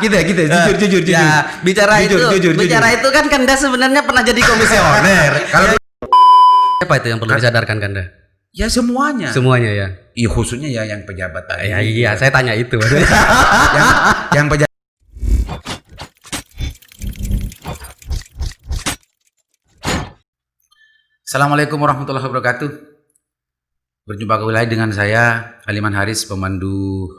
Gitu ya, jujur. Ya, bicara itu kan Kanda sebenarnya pernah jadi komisioner. Kalau apa itu yang perlu disadarkan Kanda? Ya semuanya. Semuanya ya. Iya, khususnya ya yang pejabat tadi. Ya, iya, saya tanya itu. yang pejabat. Assalamualaikum warahmatullahi wabarakatuh. Berjumpa kembali dengan saya Aliman Haris, pemandu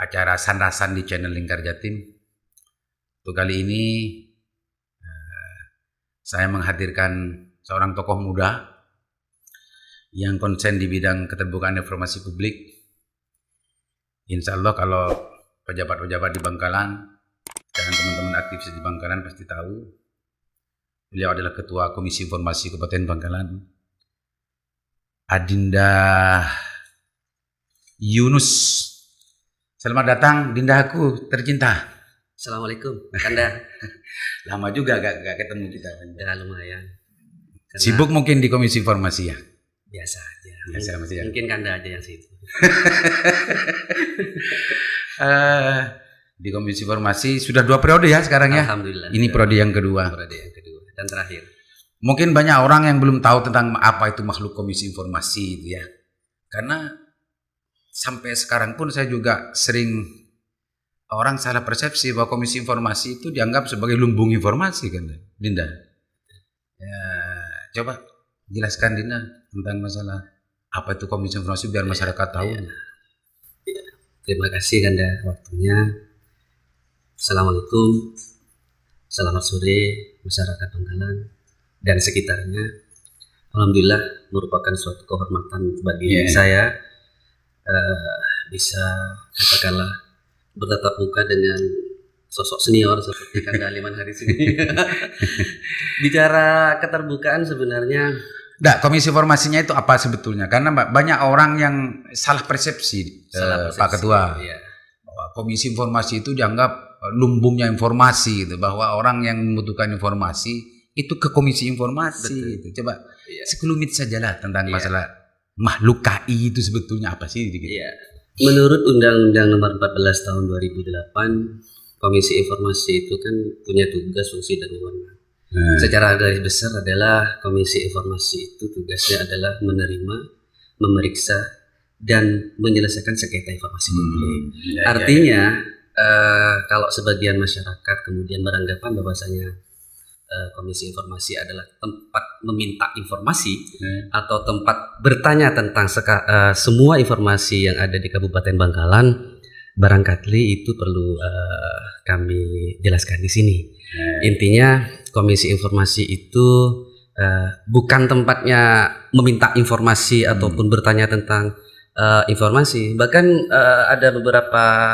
acara Sandasan di channel Lingkar Jatim. Untuk kali ini saya menghadirkan seorang tokoh muda yang konsen di bidang keterbukaan informasi publik. Insya Allah kalau pejabat-pejabat di Bangkalan dan teman-teman aktivis di Bangkalan pasti tahu, beliau adalah Ketua Komisi Informasi Kabupaten Bangkalan, Adinda Yunus. Selamat datang, Dindaku tercinta. Assalamualaikum, Kanda. Lama juga gak ketemu kita. Ya lumayan. Karena sibuk mungkin di Komisi Informasi ya? Biasa aja. Ya. Mungkin Kanda aja yang sibuk. Di Komisi Informasi sudah 2 periode ya sekarang ya? Alhamdulillah. Ini periode yang kedua. Dan terakhir. Mungkin banyak orang yang belum tahu tentang apa itu makhluk Komisi Informasi itu ya. Karena sampai sekarang pun saya juga sering orang salah persepsi bahwa Komisi Informasi itu dianggap sebagai lumbung informasi kan, Dinda. Ya, coba jelaskan Dinda tentang masalah apa itu Komisi Informasi biar masyarakat tahu. Ya. Terima kasih Kanda waktunya. Assalamualaikum. Selamat sore masyarakat Bangkalan dan sekitarnya. Alhamdulillah merupakan suatu kehormatan bagi saya bisa katakanlah bertatap muka dengan sosok senior seperti Kanda Aliman Haris ini. Bicara keterbukaan sebenarnya Komisi Informasinya itu apa sebetulnya? Karena banyak orang yang salah persepsi, Pak Ketua. Iya. Bahwa Komisi Informasi itu dianggap lumbungnya informasi gitu, bahwa orang yang membutuhkan informasi itu ke Komisi Informasi gitu. Coba sekelumit sajalah tentang masalah makhluk KI itu sebetulnya apa sih gitu. Iya. Menurut Undang-Undang Nomor 14 Tahun 2008, Komisi Informasi itu kan punya tugas, fungsi dan wewenang. Secara garis besar adalah Komisi Informasi itu tugasnya adalah menerima, memeriksa dan menyelesaikan sengketa informasi publik. Artinya kalau sebagian masyarakat kemudian beranggapan bahwasanya Komisi Informasi adalah tempat meminta informasi atau tempat bertanya tentang semua informasi yang ada di Kabupaten Bangkalan, barangkali itu perlu kami jelaskan di sini. Intinya Komisi Informasi itu bukan tempatnya meminta informasi ataupun bertanya tentang informasi. Bahkan ada beberapa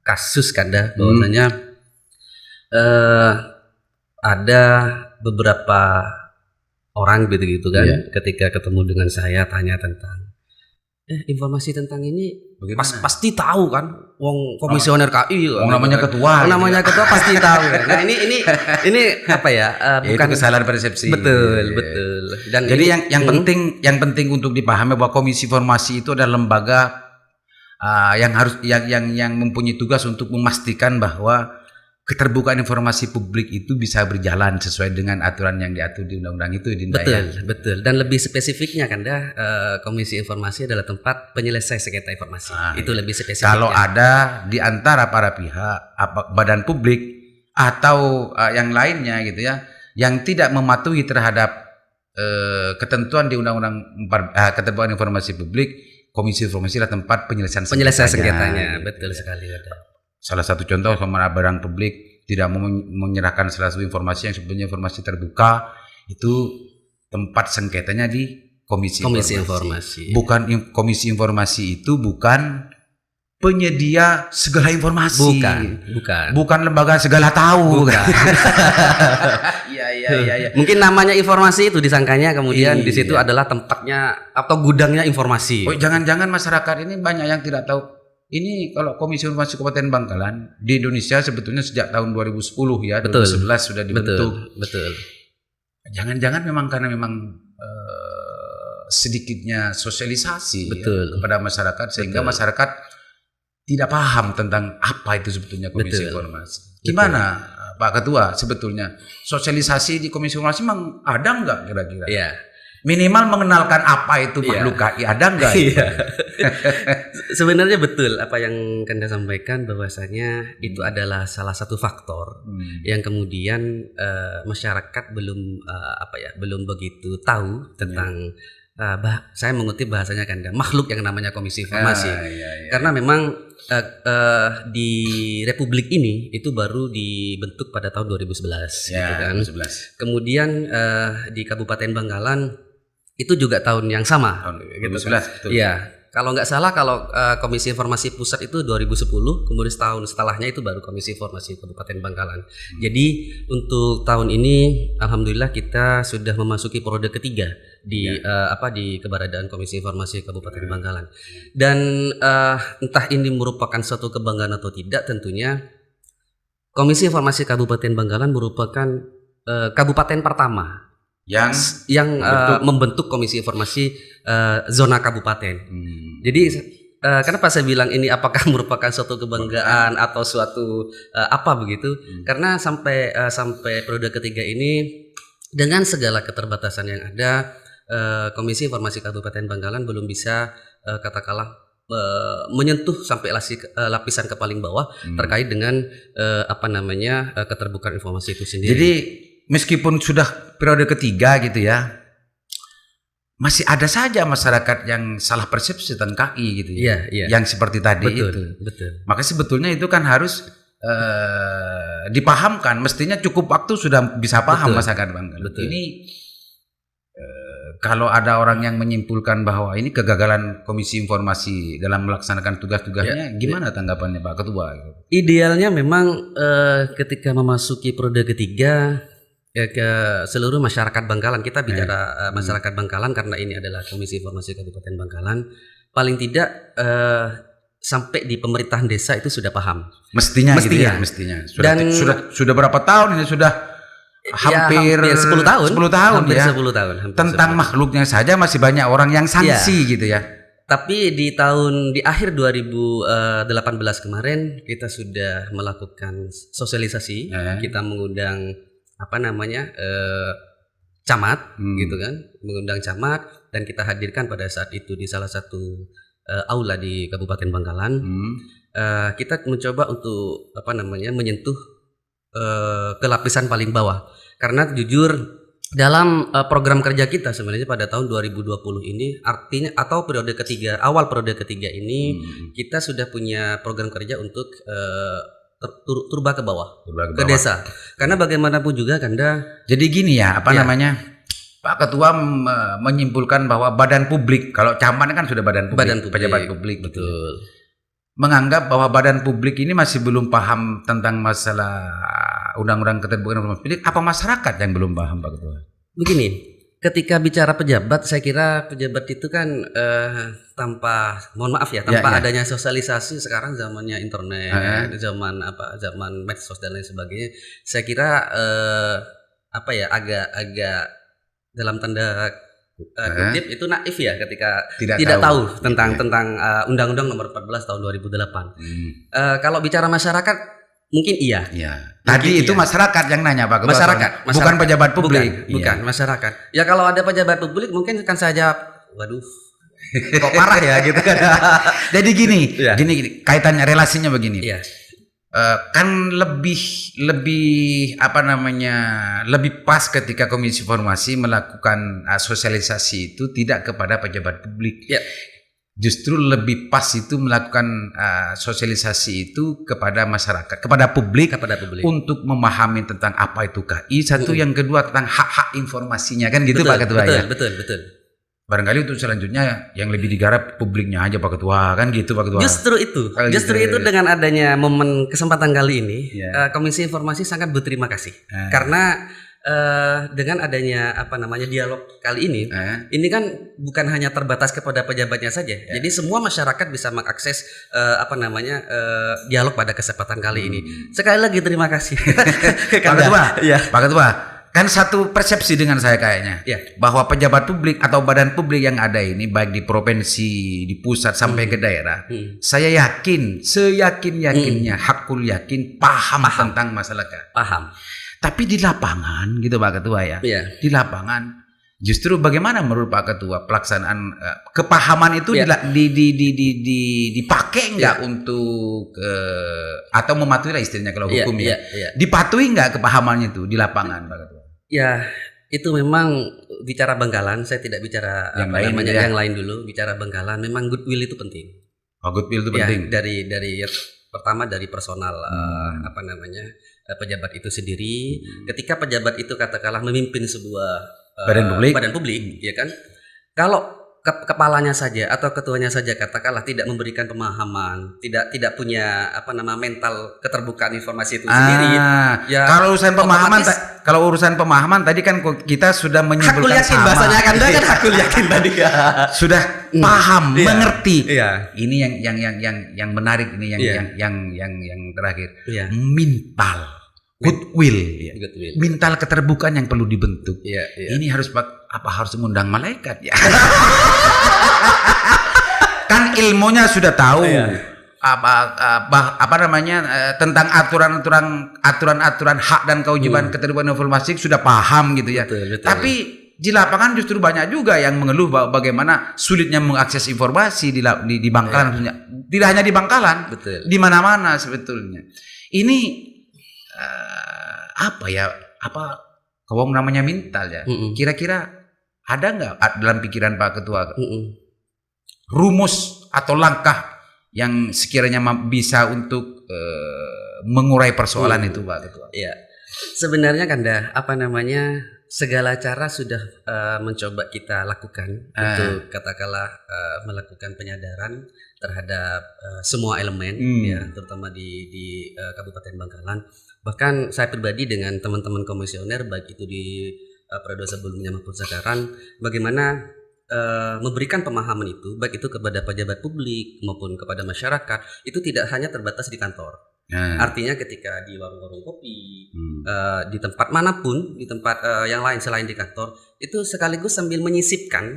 kasus Kanda bahwasanya ada beberapa orang gitu kan ketika ketemu dengan saya tanya tentang informasi tentang ini pasti tahu kan wong komisioner KI namanya ketua pasti tahu kan. Nah ini apa ya bukan itu kesalahan persepsi. Betul. Dan jadi yang penting untuk dipahami bahwa Komisi Informasi itu adalah lembaga yang harus yang mempunyai tugas untuk memastikan bahwa keterbukaan informasi publik itu bisa berjalan sesuai dengan aturan yang diatur di undang-undang itu. Betul. Dan lebih spesifiknya Kanda, Komisi Informasi adalah tempat penyelesai sengketa informasi. Itu lebih spesifik. Kalau ada di antara para pihak, badan publik atau yang lainnya gitu ya, yang tidak mematuhi terhadap ketentuan di Undang-Undang Keterbukaan Informasi Publik, Komisi Informasi adalah tempat penyelesaian sengketanya. Betul sekali. Salah satu contoh sama barang publik tidak mau menyerahkan salah satu informasi yang sebenarnya informasi terbuka, itu tempat sengketanya di Komisi Informasi. Komisi Informasi itu bukan penyedia segala informasi. Bukan lembaga segala tahu. Iya. Mungkin namanya informasi itu disangkanya kemudian di situ adalah tempatnya atau gudangnya informasi. Jangan-jangan masyarakat ini banyak yang tidak tahu. Ini kalau Komisi Informasi Kabupaten Bangkalan di Indonesia sebetulnya sejak tahun 2010 ya, 2011 sudah dibentuk. Betul. Jangan-jangan karena sedikitnya sosialisasi kepada masyarakat sehingga masyarakat tidak paham tentang apa itu sebetulnya Komisi Betul. Informasi. Gimana Pak Ketua sebetulnya sosialisasi di Komisi Informasi memang ada nggak kira-kira? Iya. Minimal mengenalkan apa itu makhluk KI ada nggak? Iya. Sebenarnya betul apa yang Kanda sampaikan, bahwasanya itu adalah salah satu faktor yang kemudian masyarakat belum begitu tahu tentang saya mengutip bahasanya Kanda, makhluk yang namanya Komisi Informasi. Karena memang di Republik ini itu baru dibentuk pada tahun 2011 gitu kan. 2011. Kemudian di Kabupaten Bangkalan itu juga tahun yang sama. Tahun 2011 betul. Iya. Kalau nggak salah, kalau Komisi Informasi Pusat itu 2010, kemudian setahun setelahnya itu baru Komisi Informasi Kabupaten Bangkalan. Jadi untuk tahun ini alhamdulillah kita sudah memasuki periode ketiga di keberadaan Komisi Informasi Kabupaten Bangkalan. Dan entah ini merupakan suatu kebanggaan atau tidak, tentunya Komisi Informasi Kabupaten Bangkalan merupakan kabupaten pertama yang membentuk Komisi Informasi zona kabupaten. Jadi kenapa saya bilang ini apakah merupakan suatu kebanggaan atau suatu apa begitu? Karena sampai periode ketiga ini dengan segala keterbatasan yang ada, Komisi Informasi Kabupaten Bangkalan belum bisa katakanlah menyentuh sampai lapisan ke paling bawah terkait dengan keterbukaan informasi itu sendiri. Jadi meskipun sudah periode ketiga gitu ya, masih ada saja masyarakat yang salah persepsi tentang KI gitu ya. Iya. Yang seperti tadi itu. Betul. Maka sebetulnya itu kan harus dipahamkan. Mestinya cukup waktu sudah bisa paham masyarakat Bangkalan. Ini kalau ada orang yang menyimpulkan bahwa ini kegagalan Komisi Informasi dalam melaksanakan tugas-tugasnya, gimana tanggapannya Pak Ketua? Idealnya memang ketika memasuki periode ketiga, ke seluruh masyarakat Bangkalan, kita bicara masyarakat Bangkalan karena ini adalah Komisi Informasi Kabupaten Bangkalan, paling tidak sampai di pemerintahan desa itu sudah paham. Mestinya. Gitu ya, mestinya. Sudah berapa tahun ini sudah hampir 10 tahun. 10 tahun hampir ya. 10 tahun. Tentang makhluknya saja masih banyak orang yang sanksi gitu ya. Tapi di akhir 2018 kemarin kita sudah melakukan sosialisasi. Kita mengundang camat gitu kan, mengundang camat, dan kita hadirkan pada saat itu di salah satu aula di Kabupaten Bangkalan. Kita mencoba untuk menyentuh ke lapisan paling bawah, karena jujur dalam program kerja kita sebenarnya pada tahun 2020 ini, artinya atau awal periode ketiga ini, kita sudah punya program kerja untuk turba ke bawah, ke desa. Karena bagaimanapun juga Kanda. Jadi gini ya, Pak Ketua menyimpulkan bahwa badan publik, kalau camat kan sudah badan publik, pejabat publik, betul. Menganggap bahwa badan publik ini masih belum paham tentang masalah undang-undang keterbukaan informasi publik. Apa masyarakat yang belum paham, Pak Ketua? Begini, ketika bicara pejabat, saya kira pejabat itu kan tanpa adanya sosialisasi, sekarang zamannya internet, zaman medsos dan lain sebagainya. Saya kira agak dalam tanda kutip itu naif ya ketika tidak tahu tentang Undang-Undang Nomor 14 Tahun 2008. Kalau bicara masyarakat mungkin iya. Tadi itu masyarakat yang nanya Pak Ketua. Masyarakat, bukan pejabat publik. Bukan masyarakat. Ya kalau ada pejabat publik mungkin kan saya jawab, waduh, kok parah ya gitu kan. Jadi gini, kaitannya relasinya begini. Kan lebih pas ketika Komisi Informasi melakukan sosialisasi itu tidak kepada pejabat publik. Justru lebih pas itu melakukan sosialisasi itu kepada masyarakat, kepada publik untuk memahami tentang apa itu KI. Satu, yang kedua tentang hak-hak informasinya, kan gitu Pak Ketua ya. Betul. Barangkali untuk selanjutnya yang lebih digarap publiknya aja Pak Ketua, kan gitu Pak Ketua. Justru itu dengan adanya momen kesempatan kali ini, Komisi Informasi sangat berterima kasih karena dengan adanya dialog kali ini kan bukan hanya terbatas kepada pejabatnya saja. Jadi semua masyarakat bisa mengakses dialog pada kesempatan kali ini. Sekali lagi terima kasih. Pak Ketua. kan satu persepsi dengan saya kayaknya, Ya. bahwa pejabat publik atau badan publik yang ada ini baik di provinsi, di pusat sampai ke daerah, saya yakin, seyakin-yakinnya, hakul yakin paham tentang masalah KAI. Paham. Tapi di lapangan gitu Pak Ketua ya, Iya. di lapangan justru bagaimana menurut Pak Ketua pelaksanaan kepahaman itu Iya. dipakai nggak untuk atau mematuhi lah istilahnya kalau Iya, hukum iya, ya, iya. dipatuhi nggak kepahamannya itu di lapangan Pak Ketua? Ya, itu memang bicara Bangkalan, saya tidak bicara Yang lain gitu ya? yang lain dulu, bicara Bangkalan memang goodwill itu penting. Oh, goodwill itu Ya, penting. dari pertama dari personal pejabat itu sendiri. Ketika pejabat itu katakanlah memimpin sebuah Badan publik, ya kan? Kalau kepalanya saja atau ketuanya saja katakanlah tidak memberikan pemahaman, tidak punya mental keterbukaan informasi itu sendiri. Ya, kalau urusan pemahaman, otomatis- kalau urusan pemahaman tadi kan kita sudah hakul menyimpulkan yakin sama. bahasanya kan kan hakul yakin tadi ya. Sudah paham, Iya. mengerti. Iya. Ini yang menarik ini Iya. yang terakhir. Iya. Mental, goodwill, ya. Goodwill. Mental keterbukaan yang perlu dibentuk. Iya, iya. Ini harus harus mengundang malaikat ya. Kan ilmunya sudah tahu. Iya. Tentang aturan-aturan hak dan kewajiban keterbukaan informasi sudah paham gitu ya. Betul. Tapi di lapangan justru banyak juga yang mengeluh bagaimana sulitnya mengakses informasi di Bangkalan khususnya. Tidak hanya di Bangkalan, Betul. di mana-mana sebetulnya. Ini kalau namanya mental ya. Kira-kira ada nggak dalam pikiran Pak Ketua rumus atau langkah yang sekiranya bisa untuk mengurai persoalan itu Pak Ketua? Iya. Sebenarnya Kanda, segala cara sudah mencoba kita lakukan untuk katakanlah melakukan penyadaran terhadap semua elemen ya, terutama di Kabupaten Bangkalan. Bahkan saya pribadi dengan teman-teman komisioner baik itu di periode sebelumnya maupun sekarang, bagaimana memberikan pemahaman itu baik itu kepada pejabat publik maupun kepada masyarakat, itu tidak hanya terbatas di kantor. Artinya ketika di warung-warung kopi, di tempat manapun, di tempat yang lain selain di kantor, itu sekaligus sambil menyisipkan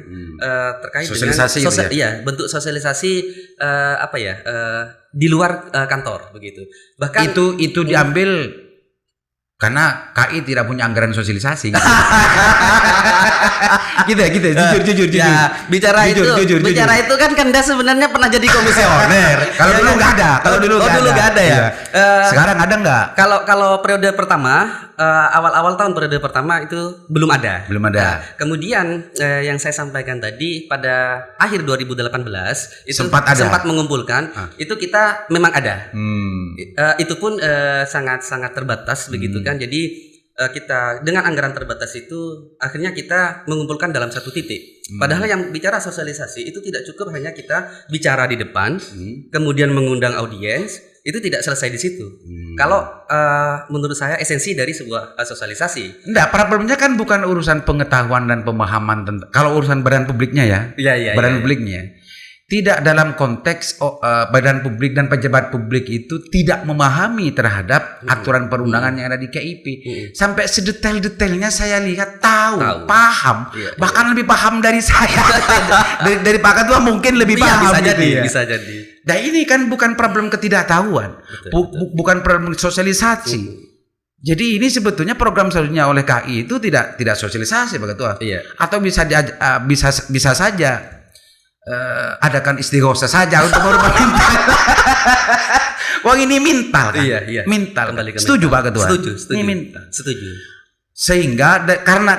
terkait sosialisasi dengan gitu ya? bentuk sosialisasi di luar kantor begitu. Bahkan Itu diambil karena KAI tidak punya anggaran sosialisasi. gitu ya, jujur. Ya, bicara Jujur. itu kan Kanda sebenarnya pernah jadi komisioner. Kalau dulu nggak ada. Dulu nggak ada ya. Iya. Sekarang ada nggak? Kalau periode pertama, awal-awal tahun periode pertama itu belum ada. Belum ada. Kemudian yang saya sampaikan tadi pada akhir 2018 itu Sempat ada. mengumpulkan, itu kita memang ada. Itu pun sangat terbatas begitu kan. Jadi kita dengan anggaran terbatas itu akhirnya kita mengumpulkan dalam satu titik. Padahal yang bicara sosialisasi itu tidak cukup hanya kita bicara di depan, kemudian mengundang audiens, itu tidak selesai di situ. Kalau menurut saya esensi dari sebuah sosialisasi. Enggak, problemnya kan bukan urusan pengetahuan dan pemahaman tentang, kalau urusan badan publiknya ya. Iya. Badan publiknya. Tidak dalam konteks badan publik dan pejabat publik itu tidak memahami terhadap aturan perundangan yang ada di KIP. Sampai sedetail-detailnya saya lihat tahu. Paham. Iya. Bahkan lebih paham dari saya. dari Pak Ketua mungkin lebih paham. Bisa jadi. Nah ini kan bukan problem ketidaktahuan, bukan problem sosialisasi. Jadi ini sebetulnya program seharusnya oleh KAI itu tidak sosialisasi Pak Ketua. Iya. Atau bisa saja adakan istighosa saja untuk merubah mental. Wah ini mental kan? Iya. Mental. Kembali ke Setuju mental. Pak Ketua? Setuju. Ini mental. Setuju. Sehingga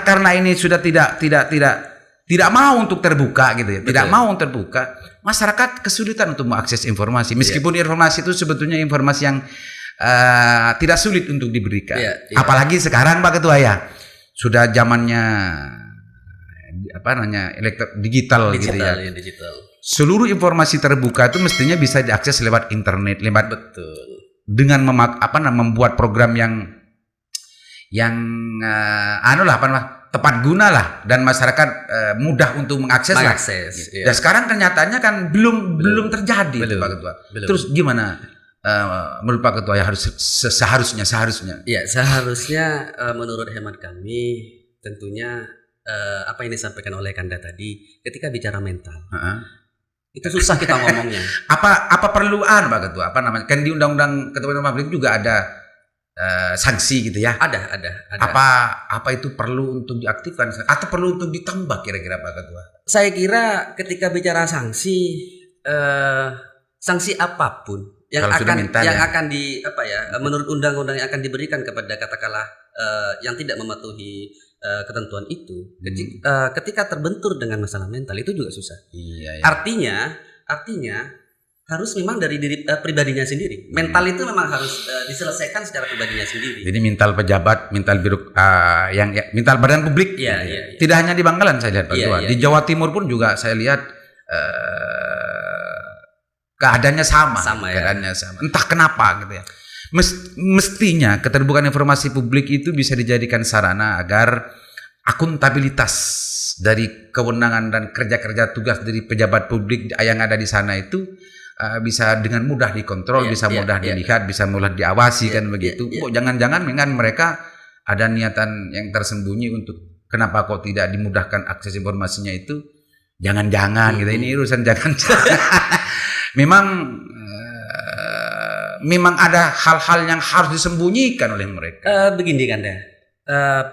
karena ini sudah tidak mau untuk terbuka gitu ya. Tidak mau terbuka, masyarakat kesulitan untuk mengakses informasi. Meskipun informasi itu sebetulnya informasi yang tidak sulit untuk diberikan. Iya. Apalagi sekarang Pak Ketua ya. Sudah zamannya digital gitu ya. Digital. Seluruh informasi terbuka itu mestinya bisa diakses lewat internet, Betul. dengan membuat program yang tepat guna lah dan masyarakat mudah untuk mengakses lah. Iya. Dan sekarang kenyataannya kan belum terjadi Pak Ketua. Belum. Terus gimana menurut Pak Ketua yang harus seharusnya Ya, seharusnya menurut hemat kami tentunya apa yang disampaikan oleh Kanda tadi, ketika bicara mental itu susah kita ngomongnya. apa perluan Pak Ketua, apa namanya, kan di Undang-Undang Ketertiban Publik juga ada sanksi gitu ya. Ada. Apa itu perlu untuk diaktifkan atau perlu untuk ditambah kira-kira Pak Ketua? Saya kira ketika bicara sanksi apapun yang Kalau sudah akan minta yang ya. akan di apa ya, menurut undang-undang yang akan diberikan kepada katakanlah yang tidak mematuhi ketentuan itu, ketika terbentur dengan masalah mental itu juga susah. Iya. Artinya harus memang dari diri pribadinya sendiri. Mental itu memang harus diselesaikan secara pribadinya sendiri. Jadi mental pejabat, mental mental badan publik. Iya. Tidak hanya di Bangkalan saya lihat Pak Ketua. Di Jawa Timur pun juga saya lihat keadaannya sama. Keadaannya sama. Entah kenapa gitu ya. Mestinya keterbukaan informasi publik itu bisa dijadikan sarana agar akuntabilitas dari kewenangan dan kerja-kerja tugas dari pejabat publik yang ada di sana itu bisa dengan mudah dikontrol, bisa mudah dilihat, bisa mudah diawasi kan begitu. Kok jangan-jangan dengan mereka ada niatan yang tersembunyi untuk kenapa kok tidak dimudahkan akses informasinya itu? Jangan-jangan gitu. Ini urusan jangan-jangan. Memang ada hal-hal yang harus disembunyikan oleh mereka. Begini Kanda,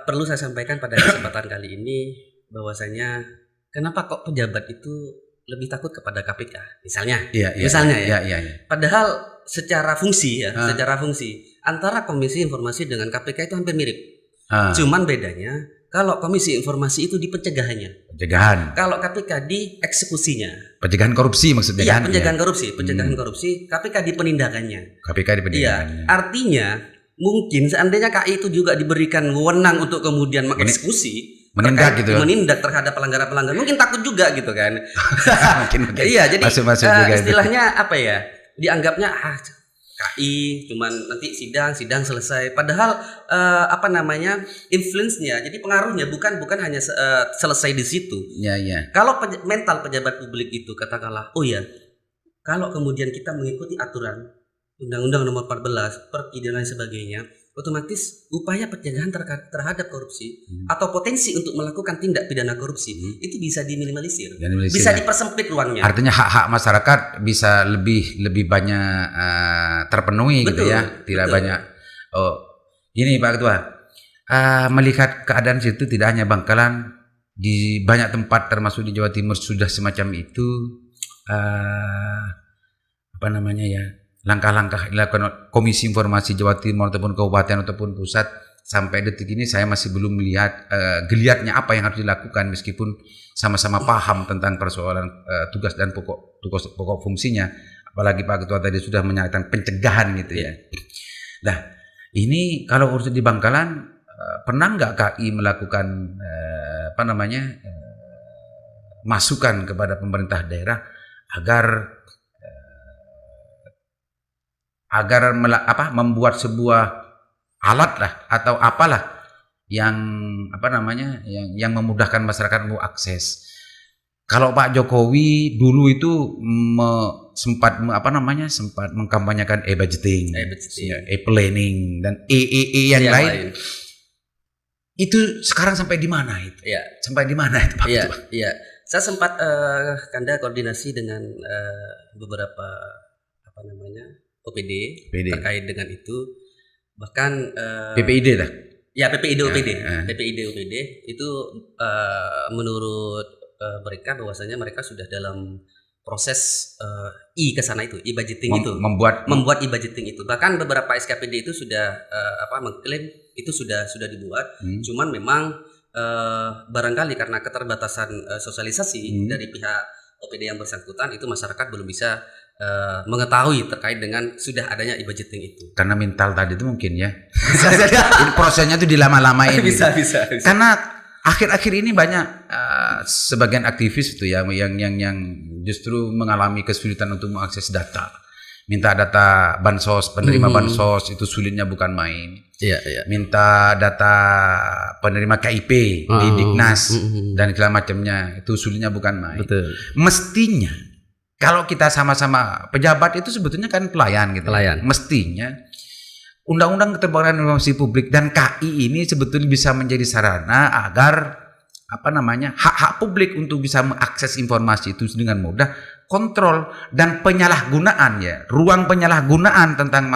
perlu saya sampaikan pada kesempatan kali ini bahwasanya kenapa kok pejabat itu lebih takut kepada KPK misalnya. Misalnya ya. Padahal secara fungsi antara Komisi Informasi dengan KPK itu hampir mirip. Cuman bedanya kalau Komisi Informasi itu di pencegahannya. Kalau KPK di eksekusinya. Pencegahan korupsi maksudnya kan? Pencegahan korupsi. KPK di penindakannya. Iya. Artinya mungkin seandainya KI itu juga diberikan wewenang untuk kemudian mengeksekusi, menindak terhadap pelanggaran-pelanggaran, mungkin takut juga gitu kan. mungkin. Iya, jadi masuk juga istilahnya apa ya? Dianggapnya KI cuman nanti sidang selesai. Padahal influence-nya, jadi pengaruhnya bukan hanya selesai di situ. Iya. Kalau mental pejabat publik itu katakanlah, kalau kemudian kita mengikuti aturan Undang-Undang Nomor 14, Perki dan lain sebagainya, otomatis upaya pencegahan terhadap korupsi atau potensi untuk melakukan tindak pidana korupsi itu bisa diminimalisir, bisa dipersempit ruangnya. Artinya hak-hak masyarakat bisa lebih banyak terpenuhi. Betul, gitu ya, tidak banyak. Ini Pak Ketua, melihat keadaan situ tidak hanya Bangkalan, di banyak tempat termasuk di Jawa Timur sudah semacam itu. Langkah-langkah dilakukan Komisi Informasi Jawa Timur ataupun kabupaten ataupun pusat sampai detik ini saya masih belum melihat geliatnya apa yang harus dilakukan, meskipun sama-sama paham tentang persoalan tugas dan pokok fungsinya. Apalagi Pak Ketua tadi sudah menyatakan pencegahan gitu ya. Nah, ini kalau urusan di Bangkalan pernah nggak KI melakukan masukan kepada pemerintah daerah agar membuat sebuah alat lah atau apalah yang yang memudahkan masyarakat mau akses. Kalau Pak Jokowi dulu itu sempat mengkampanyekan e-budgeting, e-planning dan yang lain. Itu sekarang sampai di mana itu? Sampai di mana itu Pak Ketua? Iya. Saya sempat Kanda koordinasi dengan beberapa OPD terkait dengan itu, bahkan PPID dah. Ya PPID OPD itu menurut mereka bahwasanya mereka sudah dalam proses ke sana itu e-budgeting itu membuat e-budgeting itu, bahkan beberapa SKPD itu sudah mengklaim itu sudah dibuat. Cuman memang barangkali karena keterbatasan sosialisasi dari pihak OPD yang bersangkutan itu masyarakat belum bisa mengetahui terkait dengan sudah adanya e-budgeting itu. Karena mental tadi itu mungkin ya. Prosesnya itu dilama-lamain. Bisa. Karena akhir-akhir ini banyak sebagian aktivis itu ya yang justru mengalami kesulitan untuk mengakses data. Minta data bansos, penerima bansos itu sulitnya bukan main. Iya. Minta data penerima KIP di Dignas dan segala macamnya itu sulitnya bukan main. Betul. Mestinya kalau kita sama-sama pejabat itu sebetulnya kan pelayan gitu. Pelayan. Mestinya Undang-Undang Keterbukaan Informasi Publik dan KI ini sebetulnya bisa menjadi sarana agar hak-hak publik untuk bisa mengakses informasi itu dengan mudah, kontrol dan penyalahgunaan ruang penyalahgunaan tentang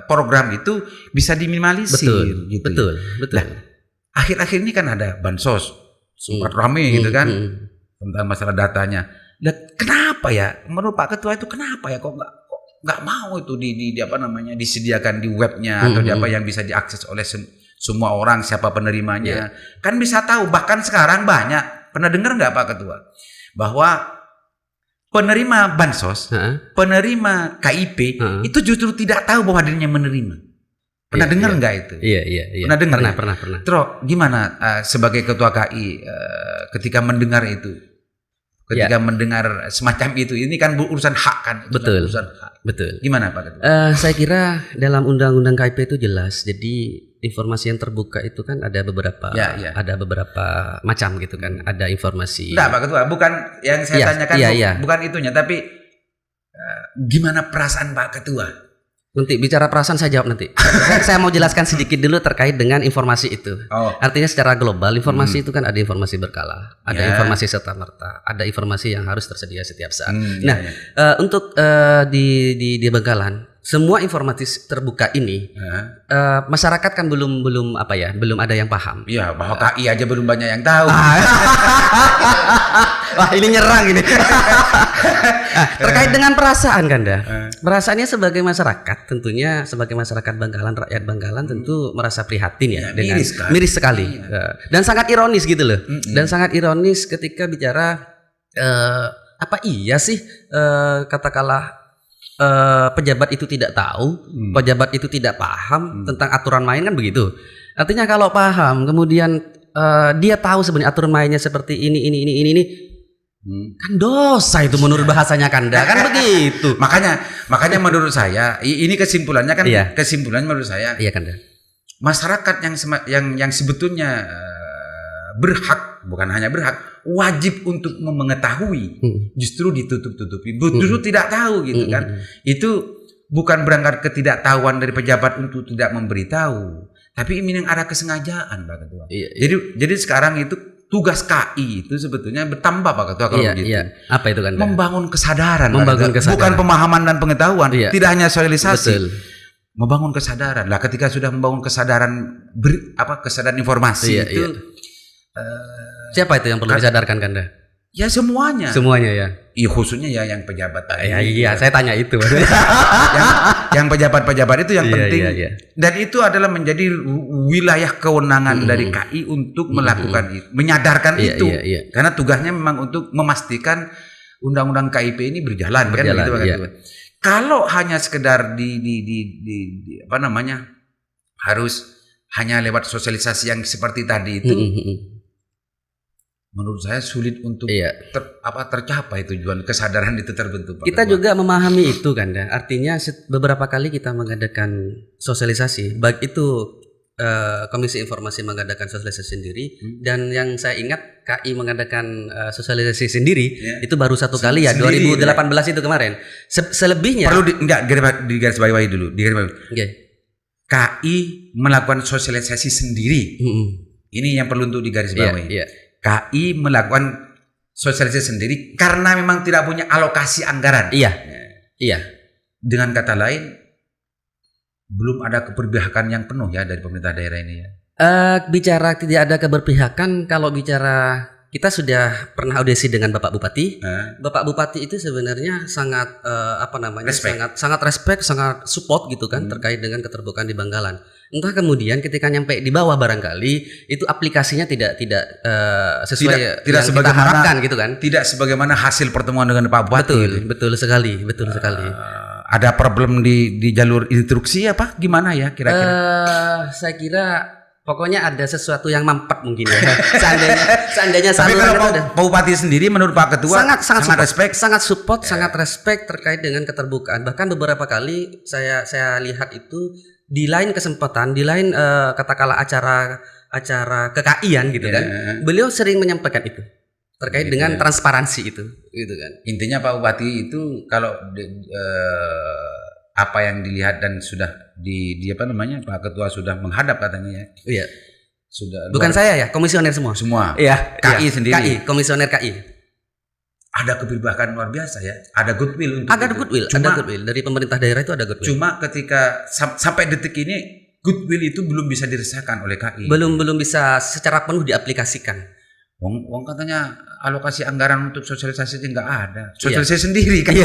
program itu bisa diminimalisir. Betul. Nah, akhir-akhir ini kan ada bansos sempat rame gitu kan tentang masalah datanya. Dan kenapa ya menurut Pak Ketua itu kenapa ya kok nggak mau itu disediakan di webnya atau di apa yang bisa diakses oleh semua orang, siapa penerimanya kan bisa tahu. Bahkan sekarang banyak, pernah dengar nggak Pak Ketua bahwa penerima bansos, penerima KIP itu justru tidak tahu bahwa dirinya menerima. Pernah dengar nggak itu? Iya. Pernah dengar? Pernah. Terus gimana sebagai ketua KI ketika mendengar itu? Ketika mendengar semacam itu, ini kan urusan hak kan? Betul. Urusan hak. Betul. Gimana Pak Ketua? Saya kira dalam undang-undang KIP itu jelas. Jadi informasi yang terbuka itu kan ada beberapa, ada beberapa macam gitu kan. Ada informasi. Enggak Pak Ketua, bukan yang saya tanyakan, bukan itunya, tapi gimana perasaan Pak Ketua? Nanti bicara perasaan saya jawab nanti. Saya mau jelaskan sedikit dulu terkait dengan informasi itu. Artinya secara global informasi itu kan ada informasi berkala, ada informasi serta merta, ada informasi yang harus tersedia setiap saat. Untuk di Bangkalan semua informasi terbuka ini masyarakat kan belum ada yang paham. Iya, bahwa KI aja belum banyak yang tahu. Wah, ini nyerang ini. Terkait dengan perasaan Kanda. Perasaannya sebagai masyarakat, tentunya sebagai masyarakat Bangkalan, rakyat Bangkalan tentu merasa prihatin dengan miris sekali. Dan sangat ironis gitu loh. Dan sangat ironis ketika bicara apa iya sih katakanlah pejabat itu tidak tahu, pejabat itu tidak paham tentang aturan main kan begitu. Artinya kalau paham kemudian dia tahu sebenarnya aturan mainnya seperti ini kan dosa itu menurut bahasanya Kanda kan begitu. Makanya menurut saya ini kesimpulannya kan kesimpulannya menurut saya Kanda. Masyarakat yang sebetulnya berhak, bukan hanya berhak, wajib untuk mengetahui justru ditutup-tutupi, justru tidak tahu gitu kan. Itu bukan berangkat ketidaktahuan dari pejabat untuk tidak memberitahu, tapi ini yang ada kesengajaan Pak Ketua. Jadi sekarang itu tugas KI itu sebetulnya bertambah Pak Ketua kalau begitu. Apa itu kan? Membangun kesadaran. Kesadaran. Bukan pemahaman dan pengetahuan, tidak hanya sosialisasi. Betul. Membangun kesadaran. Lah ketika sudah membangun kesadaran kesadaran informasi itu siapa itu yang perlu disadarkan Kanda? Ya semuanya. Semuanya ya. Iya khususnya ya yang pejabat tadi. Saya tanya itu. yang pejabat-pejabat itu yang penting. Dan itu adalah menjadi wilayah kewenangan dari KI untuk melakukan itu, menyadarkan itu. Karena tugasnya memang untuk memastikan undang-undang KIP ini berjalan kan gitu kan. Kalau hanya sekedar harus hanya lewat sosialisasi yang seperti tadi itu. Menurut saya sulit untuk tercapai tujuan kesadaran itu terbentuk. Kita juga memahami itu kan, artinya beberapa kali kita mengadakan sosialisasi, baik itu Komisi Informasi mengadakan sosialisasi sendiri, dan yang saya ingat KI mengadakan sosialisasi sendiri itu baru satu kali 2018 itu kemarin. Selebihnya perlu digarisbawahi dulu. KI melakukan sosialisasi sendiri. Ini yang perlu untuk digarisbawahi. KI melakukan sosialisasi sendiri karena memang tidak punya alokasi anggaran. Dengan kata lain, belum ada keberpihakan yang penuh dari pemerintah daerah ini Bicara tidak ada keberpihakan, kalau bicara kita sudah pernah audiensi dengan Bapak Bupati. Bapak Bupati itu sebenarnya sangat sangat respect, sangat support gitu kan terkait dengan keterbukaan di Bangkalan. Entah kemudian ketika nyampe di bawah barangkali itu aplikasinya tidak sesuai tidak yang kita harapkan gitu kan. Tidak sebagaimana hasil pertemuan dengan Pak Bupati. Betul sekali. Ada problem di jalur instruksi apa gimana ya kira-kira? Saya kira pokoknya ada sesuatu yang mampet mungkin ya. Seandainya tapi kalau Pak Bupati sendiri menurut Pak Ketua sangat respect, sangat support, sangat respect terkait dengan keterbukaan. Bahkan beberapa kali saya lihat itu di lain kesempatan, di lain katakanlah acara kekaian gitu kan. Beliau sering menyampaikan itu terkait Gitu dengan ya. transparansi itu, gitu kan. Intinya Pak Bupati itu kalau apa yang dilihat dan sudah di apa namanya Pak Ketua sudah menghadap katanya ya. Iya. Sudah Bukan saya ya, komisioner semua. semua. Iya, KI iya. sendiri. KI, komisioner KI. Ada keberpihakan luar biasa ya. Ada goodwill untuk Ada itu. goodwill, Cuma, ada goodwill dari pemerintah daerah itu ada goodwill. Cuma ketika sampai detik ini goodwill itu belum bisa dirasakan oleh KI. Belum bisa secara penuh diaplikasikan. Wong katanya alokasi anggaran untuk sosialisasi nggak ada. Sosialisasi sendiri kan.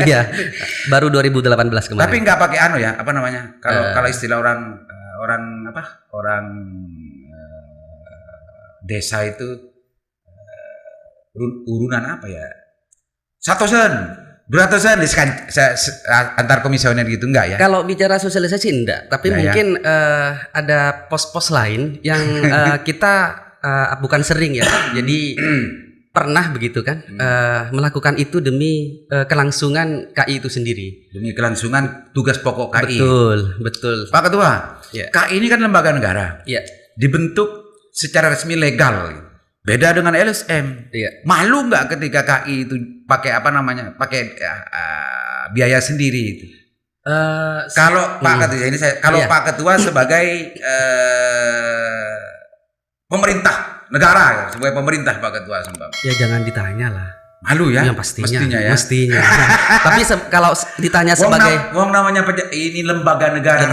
Iya. Baru 2018 kemarin. Tapi nggak pakai ya apa namanya? Kalau istilah orang desa itu urunan apa ya? 100, 200 antar komisioner gitu enggak ya? Kalau bicara sosialisasi enggak, tapi Enggak mungkin ada pos-pos lain yang kita bukan sering ya. Jadi pernah begitu kan melakukan itu demi kelangsungan KI itu sendiri. Demi kelangsungan tugas pokok KI. Betul. Pak Ketua, Ya. KI ini kan lembaga negara. Iya. Dibentuk secara resmi legal. Beda dengan LSM. Iya. Malu nggak ketika KI itu pakai apa namanya? Pakai biaya sendiri itu. Kalau Pak Ketua ini Iya. Pak Ketua sebagai pemerintah negara ya, sebagai pemerintah Pak Ketua sumpah. Ya jangan ditanya lah. Malu ya? Ya pastinya. Mestinya ya. Mestinya. Nah, tapi kalau ditanya sebagai Wong namanya ini lembaga negara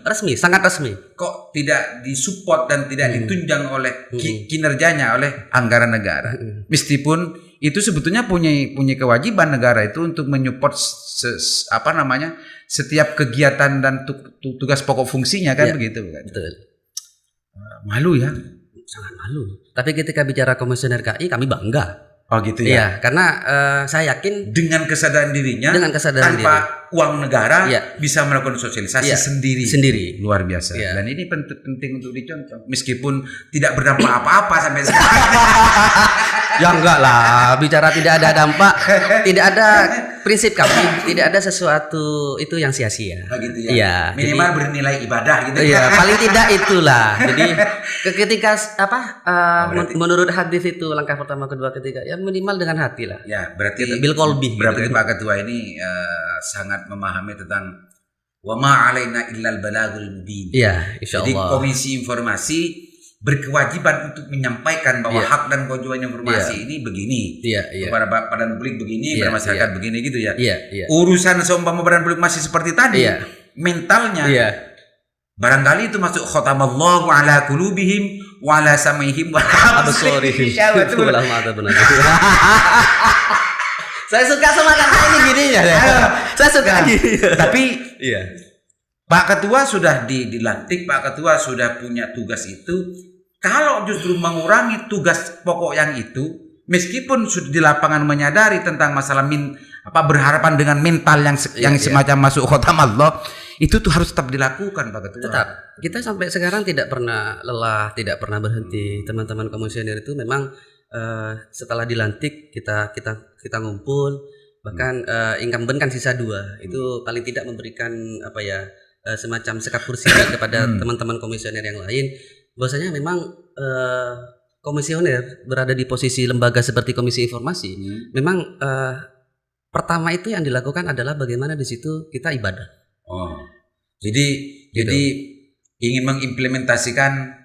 resmi, sangat resmi. Kok tidak disupport dan tidak ditunjang oleh kinerjanya oleh anggaran negara. Meskipun itu sebetulnya punya kewajiban negara itu untuk menyupport setiap kegiatan dan tugas pokok fungsinya kan begitu kan. Betul. Malu ya. Sangat malu. Tapi ketika bicara komisioner KI kami bangga. Oh gitu ya. Iya, karena saya yakin dengan kesadaran dirinya tanpa uang negara bisa melakukan sosialisasi sendiri. Luar biasa. Iya. Dan ini penting untuk dicontoh meskipun tidak berdampak apa-apa sampai sekarang. Ya enggak lah, bicara tidak ada dampak, tidak ada prinsip kami, tidak ada sesuatu itu yang sia-sia. Oh gitu ya. Iya, minimal bernilai ibadah gitu. Iya, paling tidak itulah. Jadi ketika menurut hadis itu langkah pertama, kedua, ketiga ya minimal dengan hati lah. Ya, berarti bil qalbi. Berarti Pak Ketua ini sangat memahami tentang wa ma alaina illal balagul mubin. Iya, insyaallah. Jadi Komisi Informasi berkewajiban untuk menyampaikan bahwa hak dan kewajiban informasi ini begini. Kepada badan publik begini, kepada masyarakat begini gitu ya. Urusan seumpama badan publik masih seperti tadi, mentalnya barangkali itu masuk khatamallahu ala qulubihim wa ala sam'ihim wa ala absarihim. Saya suka semangat ini gininya ya. Saya suka gini. Tapi Pak Ketua sudah dilantik, Pak Ketua sudah punya tugas itu. Kalau justru mengurangi tugas pokok yang itu, meskipun sudah di lapangan menyadari tentang masalah berharapan dengan mental yang semacam masuk khotam Allah, itu tuh harus tetap dilakukan Pak Ketua. Tetap. Kita sampai sekarang tidak pernah lelah, tidak pernah berhenti. Teman-teman komisioner itu memang setelah dilantik kita ngumpul, bahkan incumbent kan sisa 2. Itu paling tidak memberikan semacam sekat kursi kepada teman-teman komisioner yang lain. Bahwasanya memang komisioner berada di posisi lembaga seperti Komisi Informasi, memang pertama itu yang dilakukan adalah bagaimana di situ kita ibadah. Oh, jadi ingin mengimplementasikan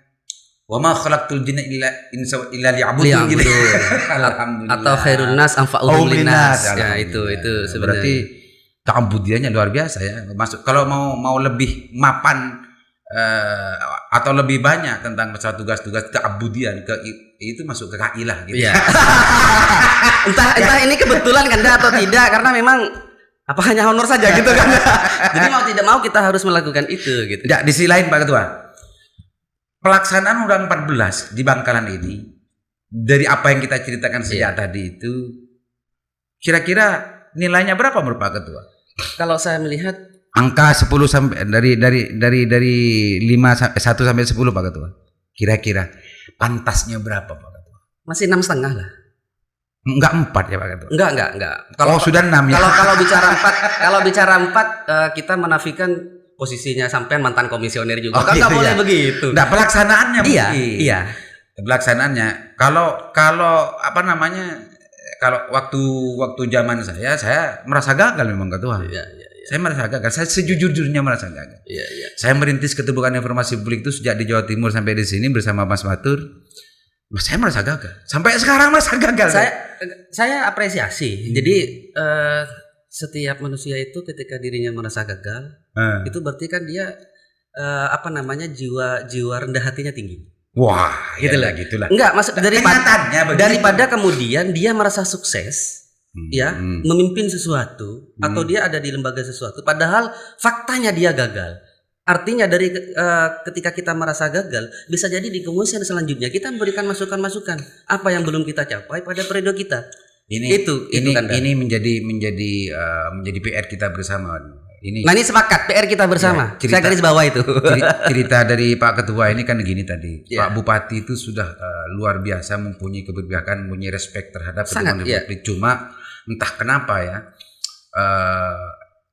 wa ma khalaqtul jinna illa liya'budun gitu. Alhamdulillah. Atau khairun nas anfa'uhum linnas. Ya itu sebenarnya. Berarti ta'abudiannya luar biasa ya. Masuk kalau mau lebih mapan atau lebih banyak tentang masalah tugas-tugas keabudian itu masuk ke KI lah gitu. Iya. entah ini kebetulan kan atau tidak, karena memang hanya honor saja gitu kan. Jadi mau tidak mau kita harus melakukan itu gitu. Ya, di sisi lain Pak Ketua, pelaksanaan Undang 14 di Bangkalan ini dari apa yang kita ceritakan sejak tadi itu kira-kira nilainya berapa menurut Pak Ketua? Kalau saya melihat angka 10 sampai dari 1 sampai 10 Pak Ketua. Kira-kira pantasnya berapa Pak Ketua? Masih 6,5 lah. Enggak 4 ya Pak Ketua? Enggak. Kalau sudah 6 ya. Kalau bicara 4 kita menafikan posisinya sampean mantan komisioner juga. Enggak boleh begitu. Enggak, pelaksanaannya Iya. Pelaksanaannya kalau apa namanya, kalau waktu zaman saya merasa gagal memang ketua. Iya, iya, iya. Saya merasa gagal. Saya sejujur-jujurnya merasa gagal. Iya, iya. Saya merintis keterbukaan informasi publik itu sejak di Jawa Timur sampai di sini bersama Mas Matur. Saya merasa gagal. Sampai sekarang merasa gagal. Saya apresiasi. Jadi setiap manusia itu ketika dirinya merasa gagal, itu berarti kan dia apa namanya, jiwa rendah hatinya tinggi. Wah, Gitulah. gitulah. Enggak, maksud Kenyataannya begitu. daripada kemudian dia merasa sukses, ya, memimpin sesuatu atau dia ada di lembaga sesuatu, padahal faktanya dia gagal. Artinya dari ketika kita merasa gagal, bisa jadi di kemudian selanjutnya kita memberikan masukan-masukan apa yang belum kita capai pada periode kita. Ini Kanda. ini menjadi PR kita bersama. Nah, ini sepakat PR kita bersama. Ya, saya garis bawah itu. Cerita dari Pak Ketua ini kan gini tadi. Ya. Pak Bupati itu sudah luar biasa, mempunyai keberpihakan, mempunyai respek terhadap Sangat, kepentingan publik. Cuma entah kenapa ya,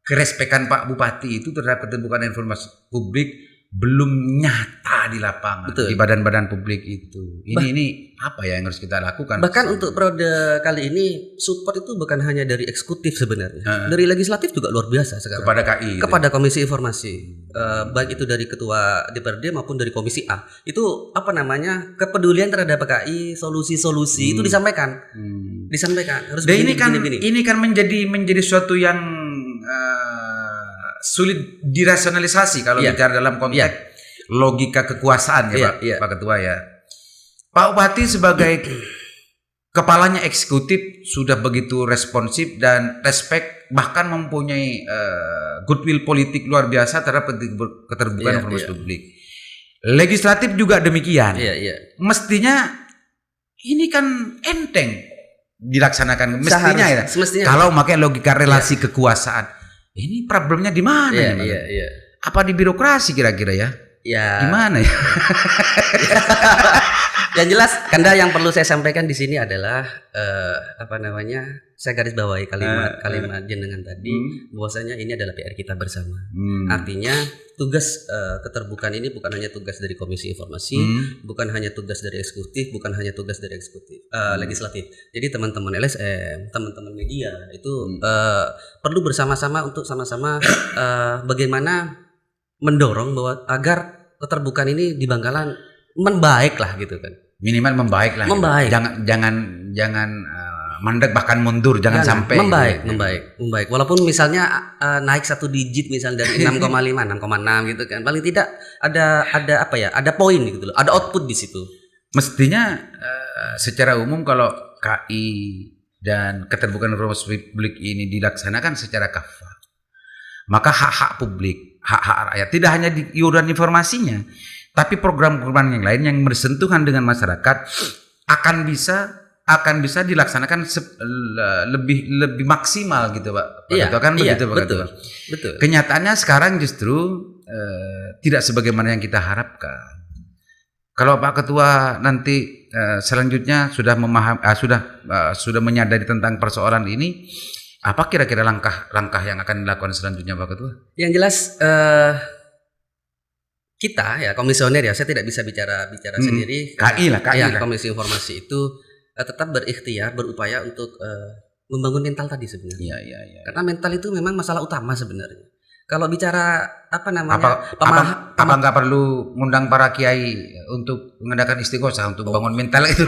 kerespekan Pak Bupati itu terhadap keterbukaan informasi publik belum nyata di lapangan. Betul. Di badan-badan publik itu. Ini apa ya yang harus kita lakukan? Bahkan untuk periode kali ini support itu bukan hanya dari eksekutif sebenarnya, dari legislatif juga luar biasa sekarang. Kepada KI. Kepada Komisi Informasi, baik itu dari Ketua DPRD maupun dari Komisi A, itu apa namanya, kepedulian terhadap KI, solusi-solusi itu disampaikan, harus Dan begini. ini kan menjadi suatu yang sulit dirasionalisasi kalau bicara dalam konteks logika kekuasaan ya Pak Ketua ya. Pak Bupati sebagai kepalanya eksekutif sudah begitu responsif dan respect, bahkan mempunyai goodwill politik luar biasa terhadap keterbukaan informasi publik. Legislatif juga demikian. Mestinya ini kan enteng dilaksanakan mestinya. Kalau pakai logika relasi kekuasaan. Ini problemnya di mana? Apa di birokrasi kira-kira ya? Gimana ya? Yang jelas, Kanda, yang perlu saya sampaikan di sini adalah apa namanya? Saya garis bawahi kalimat jenengan tadi, bahwasanya ini adalah PR kita bersama. Artinya tugas keterbukaan ini bukan hanya tugas dari Komisi Informasi, bukan hanya tugas dari eksekutif, bukan hanya tugas dari legislatif. Jadi teman-teman LSM, teman-teman media itu perlu bersama-sama untuk sama-sama bagaimana mendorong bahwa agar keterbukaan ini di Bangkalan membaik lah gitu kan. Minimal membaik lah. Membaik. Gitu. Jangan mandek bahkan mundur, jangan sampai membaik. Walaupun misalnya naik satu digit misalnya dari 6,5, 6,6 gitu kan. Paling tidak ada apa ya? Ada poin gitu loh. Ada output di situ. Mestinya secara umum kalau KI dan keterbukaan informasi publik ini dilaksanakan secara kafah, maka hak-hak publik, hak-hak rakyat tidak hanya di iuran informasinya, tapi program-program yang lain yang bersentuhan dengan masyarakat akan bisa dilaksanakan lebih maksimal gitu Pak. Betul. Kenyataannya sekarang justru tidak sebagaimana yang kita harapkan. Kalau Pak Ketua nanti selanjutnya sudah sudah menyadari tentang persoalan ini, apa kira-kira langkah yang akan dilakukan selanjutnya Pak Ketua? Yang jelas kita ya komisioner ya, saya tidak bisa bicara sendiri. KI lah. Komisi Informasi itu tetap berikhtiar, berupaya untuk membangun mental tadi sebenarnya. Iya. Karena mental itu memang masalah utama sebenarnya. Kalau bicara apa namanya, apa nggak perlu ngundang para kiai untuk mengadakan istighosah untuk bangun mental itu?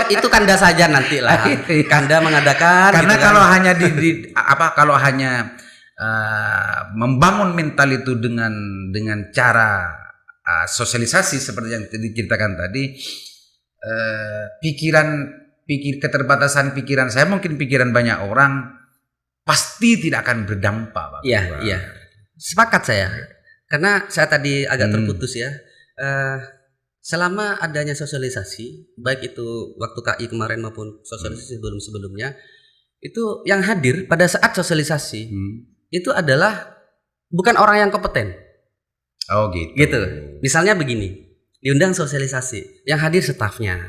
itu Kanda saja nanti lah. Kanda mengadakan. Karena gitu kalau hanya kalau hanya membangun mental itu dengan cara sosialisasi seperti yang diceritakan tadi, keterbatasan pikiran saya, mungkin pikiran banyak orang pasti tidak akan berdampak Pak. Iya. Sepakat saya. Karena saya tadi agak terputus ya. Selama adanya sosialisasi, baik itu waktu KI kemarin maupun sosialisasi sebelumnya, itu yang hadir pada saat sosialisasi itu adalah bukan orang yang kompeten. Oh gitu. Misalnya begini, diundang sosialisasi, yang hadir stafnya.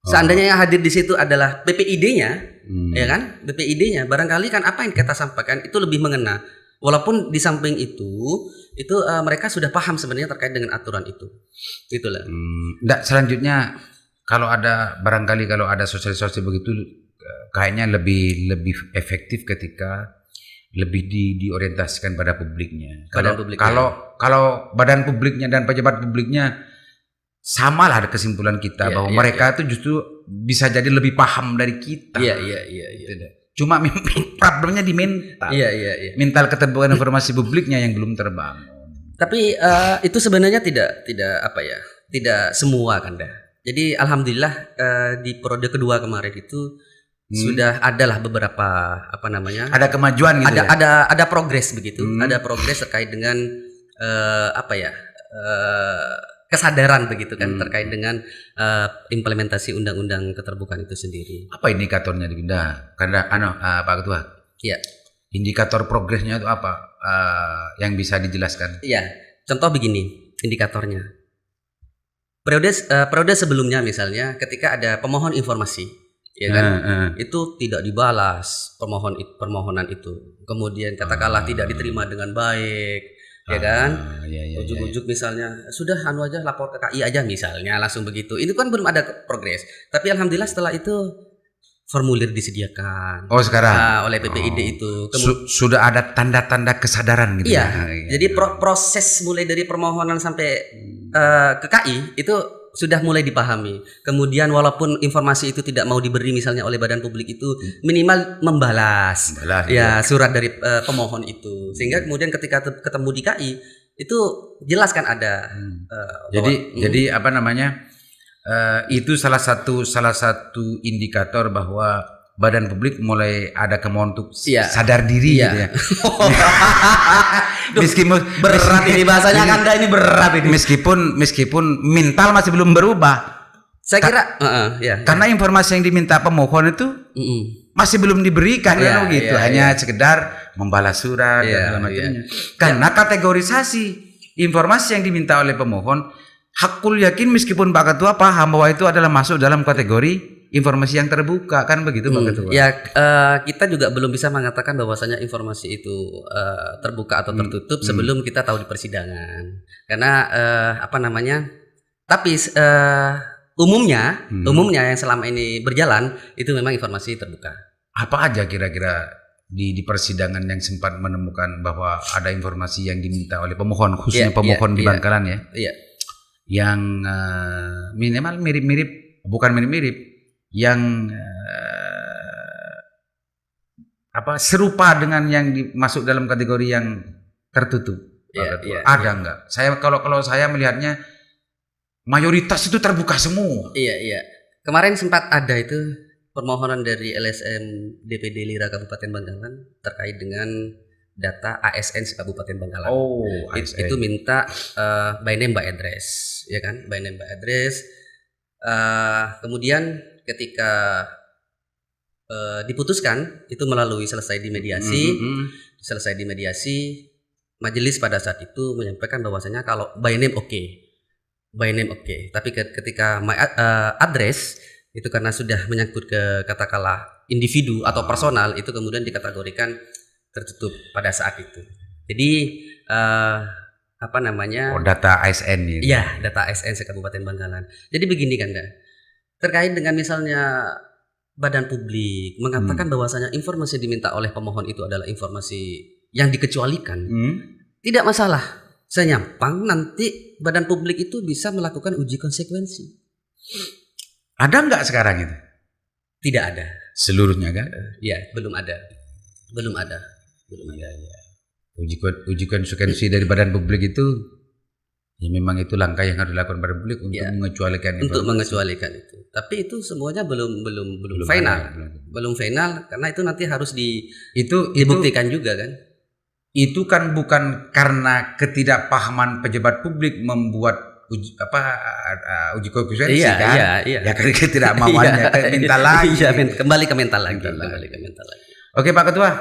Seandainya yang hadir di situ adalah PPID-nya, ya kan? PPID-nya barangkali kan apa yang kita sampaikan itu lebih mengena. Walaupun di samping itu mereka sudah paham sebenarnya terkait dengan aturan itu. Itulah. Nggak, selanjutnya kalau ada barangkali kalau ada sosialisasi begitu kayaknya lebih efektif ketika lebih diorientasikan pada publiknya. Kalau badan publiknya dan pejabat publiknya sama lah kesimpulan kita bahwa mereka itu justru bisa jadi lebih paham dari kita. Iya. Cuma problemnya di mental. Iya. Mental keterbukaan informasi publiknya yang belum terbangun. Tapi itu sebenarnya tidak semua kan dah. Jadi alhamdulillah di periode kedua kemarin itu sudah adalah beberapa ada kemajuan gitu. Ada progres begitu. Ada progres terkait dengan kesadaran begitu kan terkait dengan implementasi undang-undang keterbukaan itu sendiri. Apa indikatornya dipindah? Karena Pak Ketua. Iya. Indikator progresnya itu apa? Yang bisa dijelaskan? Iya. Contoh begini indikatornya. Periode sebelumnya misalnya ketika ada pemohon informasi, ya kan, itu tidak dibalas permohonan itu. Kemudian katakanlah tidak diterima dengan baik. Ya kan, ujuk-ujuk misalnya sudah aja lapor ke KI aja misalnya langsung begitu. Itu kan belum ada progres. Tapi alhamdulillah setelah itu formulir disediakan. Oh sekarang oleh PPID itu. Sudah ada tanda-tanda kesadaran gitu. Iya. Jadi proses mulai dari permohonan sampai ke KI itu sudah mulai dipahami. Kemudian walaupun informasi itu tidak mau diberi misalnya oleh badan publik itu minimal membalas surat dari pemohon itu. Sehingga kemudian ketika ketemu di KI itu jelas kan ada. Jadi apa namanya? Itu salah satu indikator bahwa badan publik mulai ada kemauan untuk sadar diri gitu ya. Meskipun berat ini bahasanya Anda ini berat ini. Meskipun mental masih belum berubah. Saya kira karena informasi yang diminta pemohon itu masih belum diberikan gitu. Hanya sekedar membalas surat dan macamnya. Karena kategorisasi informasi yang diminta oleh pemohon, hakul yakin meskipun Pak Ketua paham bahwa itu adalah masuk dalam kategori informasi yang terbuka, kan begitu Pak Ketua? Ya, kita juga belum bisa mengatakan bahwasanya informasi itu terbuka atau tertutup sebelum kita tahu di persidangan. Karena tapi umumnya yang selama ini berjalan itu memang informasi terbuka. Apa aja kira-kira di persidangan yang sempat menemukan bahwa ada informasi yang diminta oleh pemohon, khususnya pemohon di Bangkalan ya? Iya. Yang minimal bukan mirip-mirip, yang serupa dengan yang masuk dalam kategori yang tertutup. Ada enggak? Saya kalau saya melihatnya mayoritas itu terbuka semua. Iya. Kemarin sempat ada itu permohonan dari LSM DPD Lira Kabupaten Bangkalan terkait dengan data ASN Kabupaten Bangkalan. Itu minta by name by address, ya kan? By name by address. Kemudian ketika diputuskan itu melalui selesai di mediasi, majelis pada saat itu menyampaikan bahwasanya kalau by name oke, tapi ketika my address itu karena sudah menyangkut ke katakanlah individu atau personal itu kemudian dikategorikan tertutup pada saat itu. Jadi data ASN ini. Iya, data ASN Kabupaten Bangkalan. Jadi begini kan enggak? Terkait dengan misalnya badan publik mengatakan bahwasanya informasi diminta oleh pemohon itu adalah informasi yang dikecualikan. Tidak masalah. Senyampang nanti badan publik itu bisa melakukan uji konsekuensi. Ada enggak sekarang itu? Tidak ada. Seluruhnya kan? Iya, belum ada. Ya. Uji konsekuensi dari badan publik itu ya memang itu langkah yang harus dilakukan badan publik untuk mengecualikan itu. Tapi itu semuanya belum final. Belum final karena itu nanti harus dibuktikan juga kan. Itu kan bukan karena ketidakpahaman pejabat publik membuat uji konsekuensi kan? Iya. Ya karena ketidakmauannya mental lagi. Iya, kembali ke mental lagi. Oke Pak Ketua,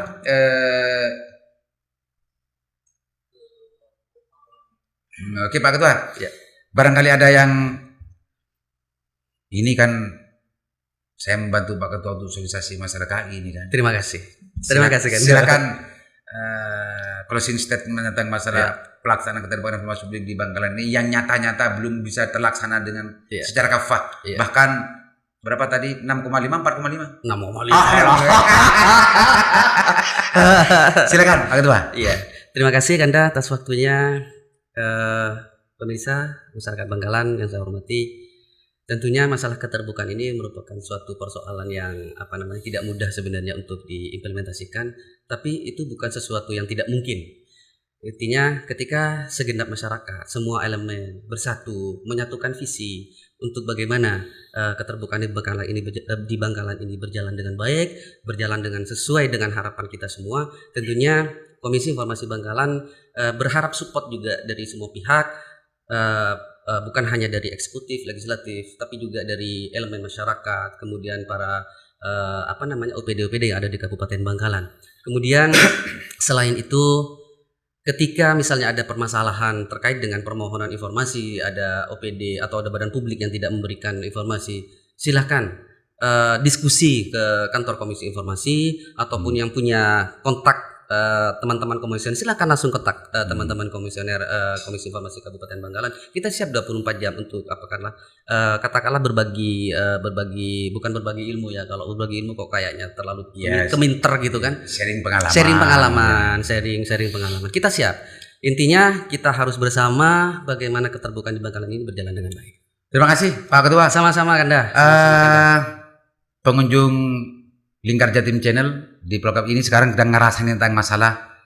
barangkali ada yang ini kan saya membantu Pak Ketua untuk sosialisasi masyarakat ini kan. Terima kasih. Silakan closing statement tentang masalah pelaksanaan keterbukaan informasi publik di Bangkalan ini yang nyata-nyata belum bisa terlaksana dengan secara kafah. Bahkan berapa tadi? 6,5, 4,5? 6,5. Silakan, Pak Ketua. Iya. Terima kasih Kanda atas waktunya. Pemirsa masyarakat Bangkalan yang saya hormati. Tentunya masalah keterbukaan ini merupakan suatu persoalan yang tidak mudah sebenarnya untuk diimplementasikan, tapi itu bukan sesuatu yang tidak mungkin. Intinya ketika segenap masyarakat, semua elemen bersatu, menyatukan visi untuk bagaimana keterbukaan di Bangkalan ini berjalan dengan baik, berjalan dengan sesuai dengan harapan kita semua. Tentunya Komisi Informasi Bangkalan berharap support juga dari semua pihak, bukan hanya dari eksekutif, legislatif, tapi juga dari elemen masyarakat, kemudian para OPD-OPD yang ada di Kabupaten Bangkalan. Kemudian selain itu, ketika misalnya ada permasalahan terkait dengan permohonan informasi, ada OPD atau ada badan publik yang tidak memberikan informasi, silakan diskusi ke kantor Komisi Informasi ataupun yang punya kontak teman-teman komisioner, silakan langsung kontak teman-teman komisioner Komisi Informasi Kabupaten Bangkalan. Kita siap 24 jam untuk katakanlah berbagi bukan berbagi ilmu ya. Kalau berbagi ilmu kok kayaknya terlalu keminter gitu kan. Sharing pengalaman. Sharing pengalaman. Kita siap. Intinya kita harus bersama bagaimana keterbukaan di Bangkalan ini berjalan dengan baik. Terima kasih Pak Ketua. Sama-sama Kanda. Pengunjung Lingkar Jatim Channel di program ini sekarang sedang ngerasain tentang masalah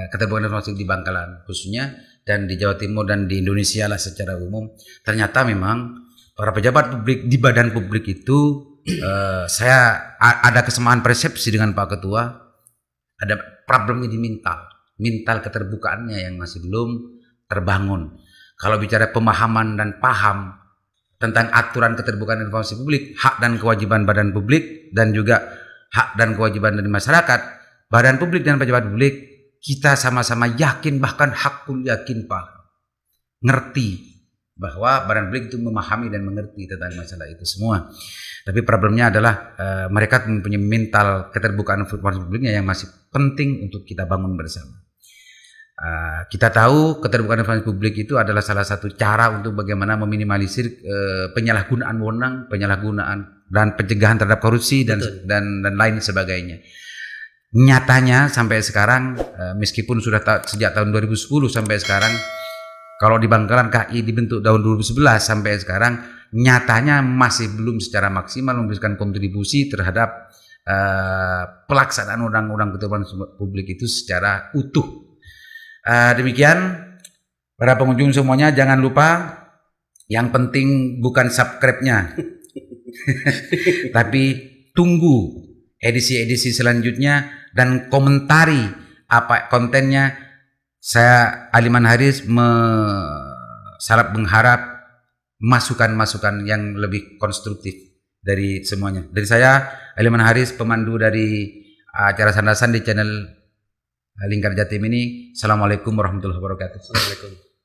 keterbukaan informasi di Bangkalan khususnya, dan di Jawa Timur dan di Indonesia lah secara umum. Ternyata memang para pejabat publik di badan publik itu saya ada kesamaan persepsi dengan Pak Ketua. Ada problemnya di mental keterbukaannya yang masih belum terbangun. Kalau bicara pemahaman dan paham tentang aturan keterbukaan informasi publik, hak dan kewajiban badan publik, dan juga hak dan kewajiban dari masyarakat, badan publik dan pejabat publik, kita sama-sama yakin, bahkan hakul yakin ngerti bahwa badan publik itu memahami dan mengerti tentang masalah itu semua. Tapi problemnya adalah mereka mempunyai mental keterbukaan informasi publiknya yang masih penting untuk kita bangun bersama. Kita tahu keterbukaan informasi publik itu adalah salah satu cara untuk bagaimana meminimalisir penyalahgunaan wewenang, penyalahgunaan dan pencegahan terhadap korupsi dan lain sebagainya. Nyatanya sampai sekarang, meskipun sudah sejak tahun 2010 sampai sekarang, kalau di Bangkalan KI dibentuk tahun 2011 sampai sekarang, nyatanya masih belum secara maksimal memberikan kontribusi terhadap pelaksanaan undang-undang keterbukaan publik itu secara utuh. Demikian para pengunjung semuanya, jangan lupa yang penting bukan subscribe-nya tapi tunggu edisi-edisi selanjutnya dan komentari apa kontennya. Saya Aliman Haris sangat mengharap masukan-masukan yang lebih konstruktif dari semuanya. Dari saya Aliman Haris, pemandu dari acara Sandasan di channel Lingkar Jatim ini. Assalamualaikum warahmatullahi wabarakatuh. Assalamualaikum.